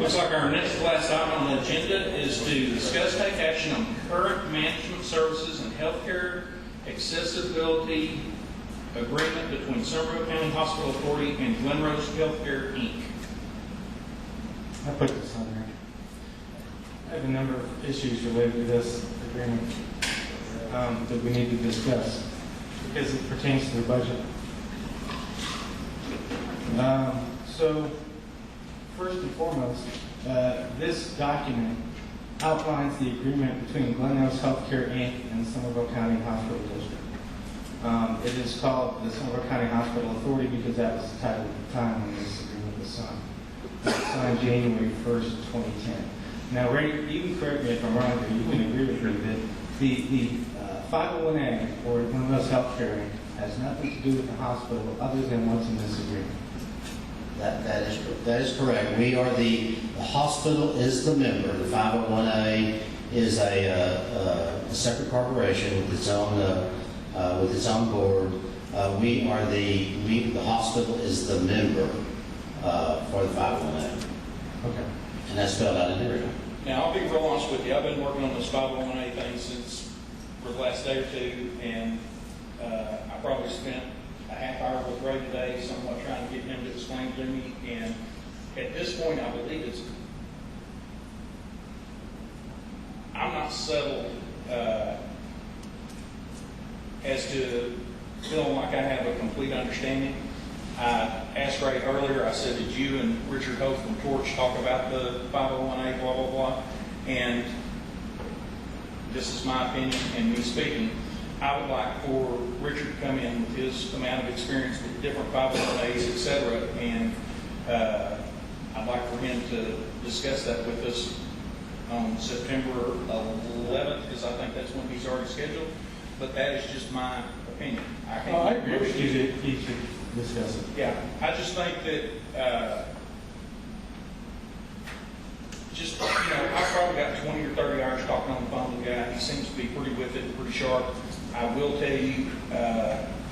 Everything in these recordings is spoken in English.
Looks like our next last item on the agenda is to discuss take action on current management services and healthcare accessibility agreement between Somervell County Hospital Authority and Glen Healthcare, Inc. I put this on there. I have a number of issues related to this agreement that we need to discuss because it pertains to the budget. So, first and foremost, this document outlines the agreement between Glen Healthcare, Inc. and Somervell County Hospital District. It is called the Somervell County Hospital Authority because that was the title at the time when this agreement was signed. It was signed January 1st, 2010. Now, Ray, you can correct me if I'm wrong, but you can agree with me that the 501A, or Glen Healthcare, Inc., has nothing to do with the hospital other than what's in this agreement. That is correct. We are the hospital is the member. The 501A is a separate corporation with its own board. The hospital is the member for the 501A. Okay. And that's spelled out in the agreement. Now, I'll be real honest with you. I've been working on this 501A thing for the last day or two, and I probably spent a half hour with Ray today, somewhat trying to get him to explain to me. And at this point, I believe I'm not settled as to feeling like I have a complete understanding. I asked Ray earlier, I said, did you and Richard Hope from Torch talk about the 501A, blah, blah, blah? And this is my opinion and me speaking. I would like for Richard to come in with his amount of experience with different 501As, et cetera, and I'd like for him to discuss that with us on September 11th, because I think that's when he's already scheduled. But that is just my opinion. I agree with you that he should discuss it. Yeah, I just think that I've probably got 20 or 30 hours talking on the phone with the guy. He seems to be pretty with it, pretty sharp. I will tell you,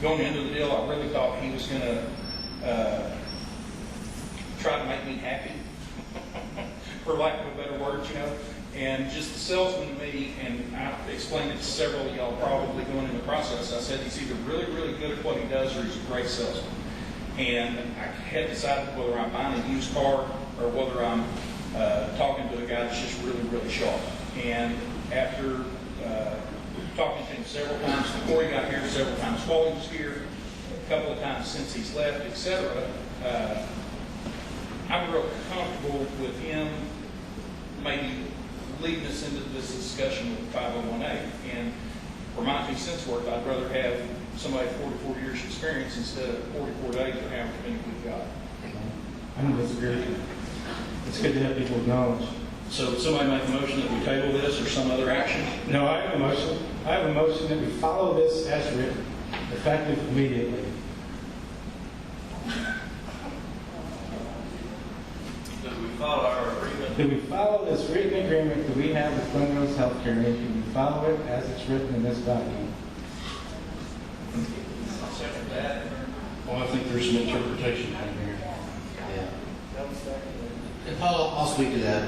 going into the deal, I really thought he was going to try to make me happy, for lack of a better word, And just the salesman to me, and I've explained it to several of y'all probably going in the process, I said he's either really, really good at what he does or he's a great salesman. And I had decided whether I'm buying a used car or whether I'm talking to a guy that's just really, really sharp. And after talking to him several times before he got here, several times while he was here, a couple of times since he's left, etc., I'm real comfortable with him maybe leading us into this discussion with 501A. And for my 2 cents worth, I'd rather have somebody 44 years experience instead of 44 days or however many we've got. I don't disagree with you. It's good to have people acknowledge. So somebody make a motion that we table this or some other action? No, I have a motion. I have a motion that we follow this as written, effective immediately. That we follow our agreement. That we follow this written agreement that we have with Glen Healthcare, Inc., and we follow it as it's written in this document. I'll second that. Well, I think there's some interpretation in here. Yeah. And Paul, I'll speak to that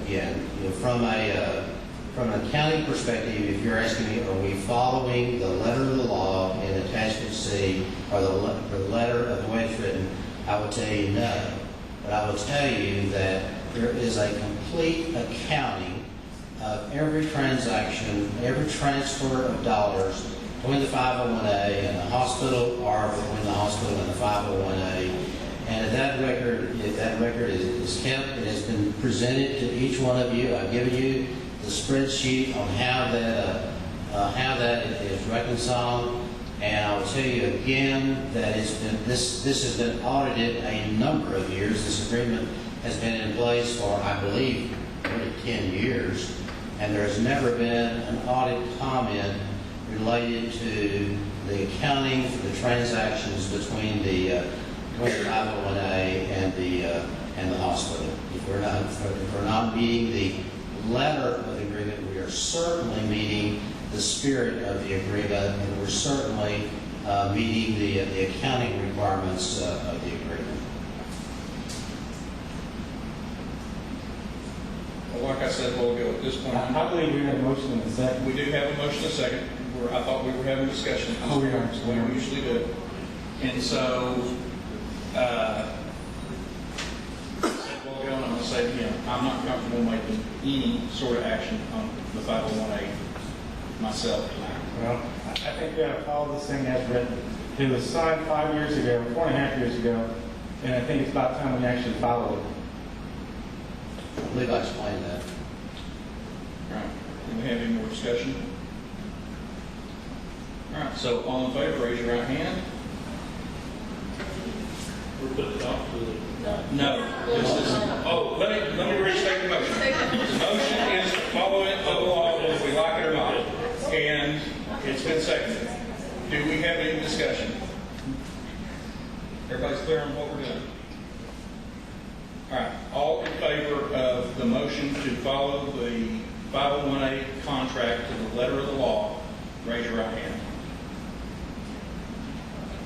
again. From an accounting perspective, if you're asking me, are we following the letter of the law in attachment C, or the letter of the way it's written, I would tell you no. But I will tell you that there is a complete accounting of every transaction, every transfer of dollars between the 501A and the hospital, or between the hospital and the 501A. And if that record is kept, it has been presented to each one of you. I've given you the spreadsheet on how that is reconciled. And I will tell you again that this has been audited a number of years. This agreement has been in place for, I believe, really 10 years. And there has never been an audit comment related to the accounting for the transactions between the 501A and the hospital. If we're not meeting the letter of the agreement, we are certainly meeting the spirit of the agreement, and we're certainly meeting the accounting requirements of the agreement. like I said, we'll go at this point. I believe we had a motion in a second. We do have a motion and a second. I thought we were having a discussion. Oh, we are. That's the way we usually do. And so, I'm going to say, I'm not comfortable making any sort of action on the 501A myself tonight. Well, I think we ought to follow this thing as written. It was signed 5 years ago, 4.5 years ago, and I think it's about time we actually follow it. I believe I explained that. All right. Do we have any more discussion? All right. So, all in favor, raise your right hand. We're putting it off to the... No. Let me restate the motion. The motion is to follow it, the law, whether we like it or not. And it's been seconded. Do we have any discussion? Everybody's clear on what we're doing? All right. All in favor of the motion to follow the 501A contract to the letter of the law, raise your right hand.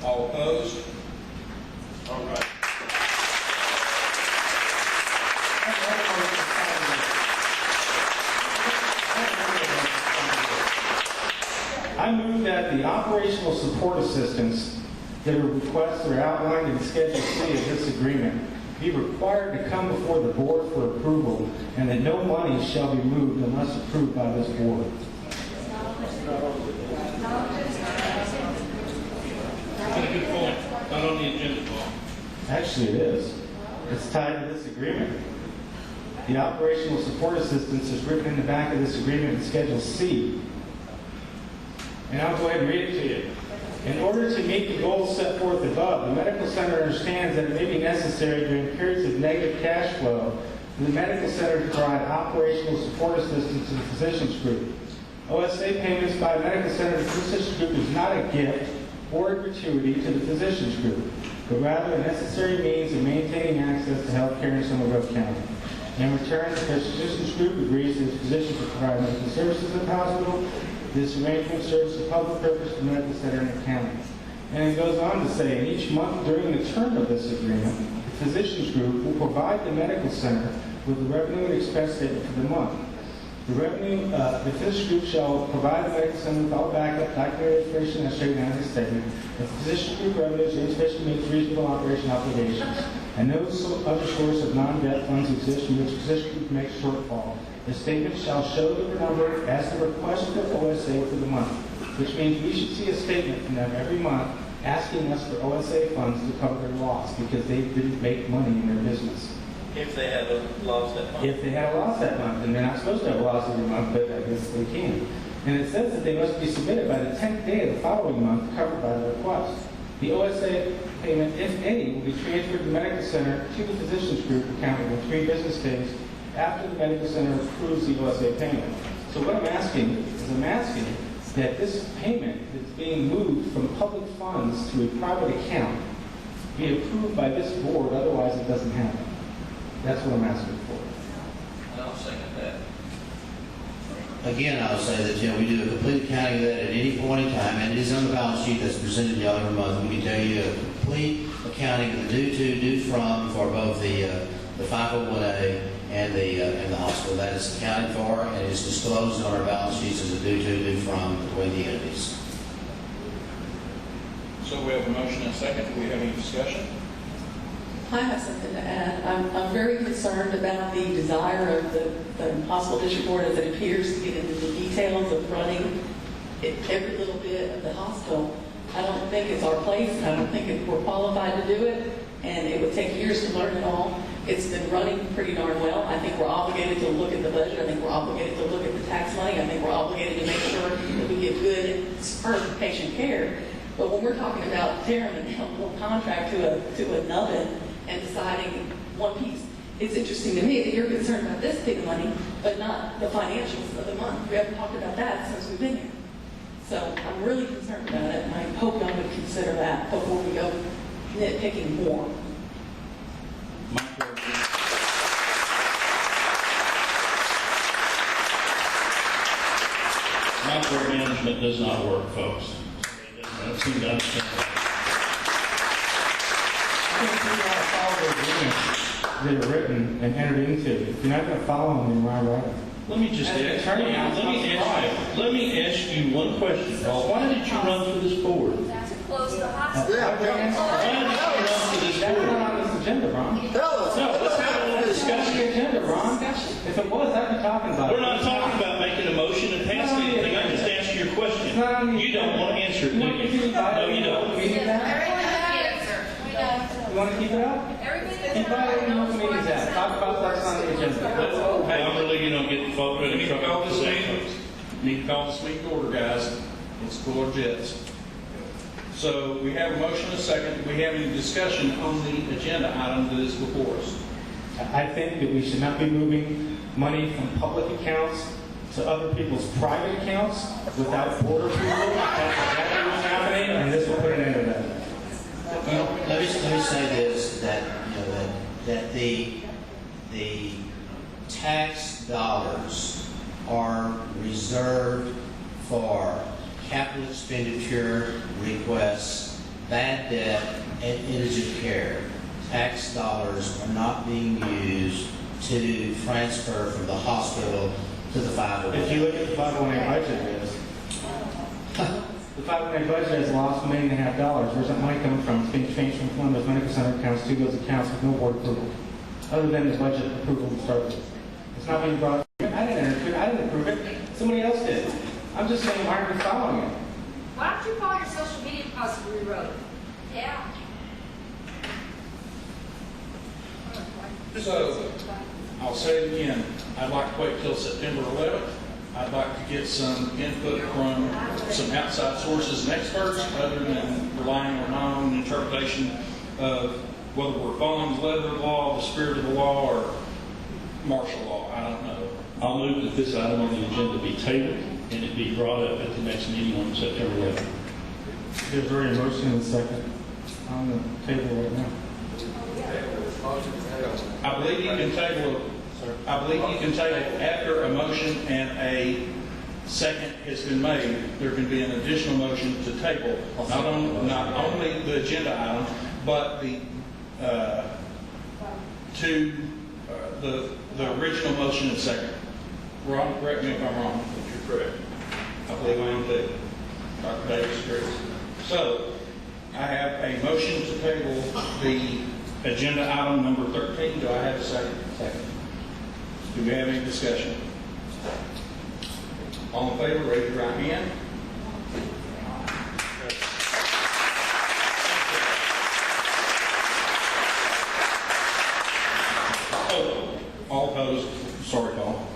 All opposed? All right. I move that the operational support assistance that are requested or outlined in Schedule C of this agreement be required to come before the board for approval, and that no money shall be moved unless approved by this board. That's a good point. Not on the agenda, Paul. Actually, it is. It's tied to this agreement. The operational support assistance is written in the back of this agreement in Schedule C. And I'll go ahead and read it to you. In order to meet the goals set forth above, the medical center understands that it may be necessary during periods of negative cash flow for the medical center to provide operational support assistance to the physicians group. OSA payments by the medical center to the physicians group is not a gift or a gratuity to the physicians group, but rather a necessary means of maintaining access to health care in Somervell County. In return, the physicians group agrees that its physicians will provide medical services at the hospital. This arrangement serves the public purpose of the medical center in the county. And it goes on to say, in each month during the term of this agreement, the physicians group will provide the medical center with the revenue and expense statement for the month. The physician group shall provide the medical center with all backup documented information as stated in this statement. The physician group revenues are insufficient to meet reasonable operation obligations, and no other source of non-debt funds exist from which the physician group makes shortfall. The statement shall show the number as the requested OSA for the month, which means we should see a statement from them every month asking us for OSA funds to cover their loss because they didn't make money in their business. If they have a loss that month. If they have a loss that month, and they're not supposed to have a loss every month, but I guess they can. And it says that they must be submitted by the 10th day of the following month covered by the request. The OSA payment, if any, will be transferred to the medical center to the physicians group account within 3 business days after the medical center approves the OSA payment. So what I'm asking is that this payment that's being moved from public funds to a private account be approved by this board, otherwise it doesn't happen. That's what I'm asking for. And I'll second that. Again, I'll say that, we do a complete accounting of that at any point in time, and it is on the balance sheet that's presented to y'all every month. We can tell you a complete accounting of the due to, due from for both the 501A and the hospital. That is accounted for, and it is disclosed on our balance sheets as a due to, due from between the entities. So we have a motion and a second. Do we have any discussion? I have something to add. I'm very concerned about the desire of the hospital district board as it appears to get into the details of running every little bit of the hospital. I don't think it's our place. I don't think we're qualified to do it, and it would take years to learn it all. It's been running pretty darn well. I think we're obligated to look at the budget. I think we're obligated to look at the tax money. I think we're obligated to make sure that we give good, superb patient care. But when we're talking about tearing a whole contract to a nubbin and deciding one piece, it's interesting to me that you're concerned about this big money, but not the financials of the month. We haven't talked about that since we've been here. So I'm really concerned about it, and I hope y'all would consider that before we go nitpicking more. Micromanagement does not work, folks. I don't seem to understand that. I think we ought to follow the agreement. that are written and entered into. If you're not going to follow them, then why write them? Let me just As an ask, attorney, I'm surprised. let me ask you one question, Paul. Why did you run for this board? To close the hospital. Why did you run for this That's board? not on this agenda, Ron. No, let's have a little That's discussion. the agenda, Ron. If it was, I'd be talking about it. We're not talking about making a motion and passing anything. I just asked you a question. It's not on the You don't want to answer it, do You want to keep you? it up? No, you don't. Meeting now? You want to keep it up? Keep violating open meetings act. Talk about what's on the agenda. Hey, I'm really going to get folks We in need to trouble call for this saying meeting, need to call this meeting to order, guys. It's cooler jets. So we have a motion and a second. Do we have any discussion on the agenda item that is before us? I think that we should not be moving money from public accounts to other people's private accounts without board approval. That's exactly what's happening, and this will put an end to that. Well, let me say this, that, you know, that the tax dollars are reserved for capital expenditure requests, bad debt, and indigent care. Tax dollars are not being used to transfer from the hospital to the 501. If you look at the 501A budget, is the 501A budget has lost $1.5 million. Where's that money coming from? It's being changed from one of those medical center accounts to those accounts with no board approval, other than the budget approval to start with. It's not being brought. I didn't approve it. Somebody else did. I'm just saying, why aren't we following it? Why don't you call your social media possibly rewrote? Yeah. So, I'll say it again, I'd like to wait till September 11th. I'd like to get some input from some outside sources and experts, other than relying on my own interpretation of whether we're following the letter of the law, the spirit of the law, or martial law. I don't know. I'll move that this item on the agenda be tabled and it be brought up at the next meeting on September 11th. There's already a motion and a second on the table right now. I believe you can table, after a motion and a second has been made, there can be an additional motion to table, not only the agenda item, but the original motion and second. Ron, correct me if I'm wrong. If you're correct. I believe I am too. Dr. Davis agrees. So, I have a motion to table the agenda item number 13. Do I have a second? Second. Do we have any discussion? All in favor, raise your right hand. Oh, all opposed? Sorry, Paul.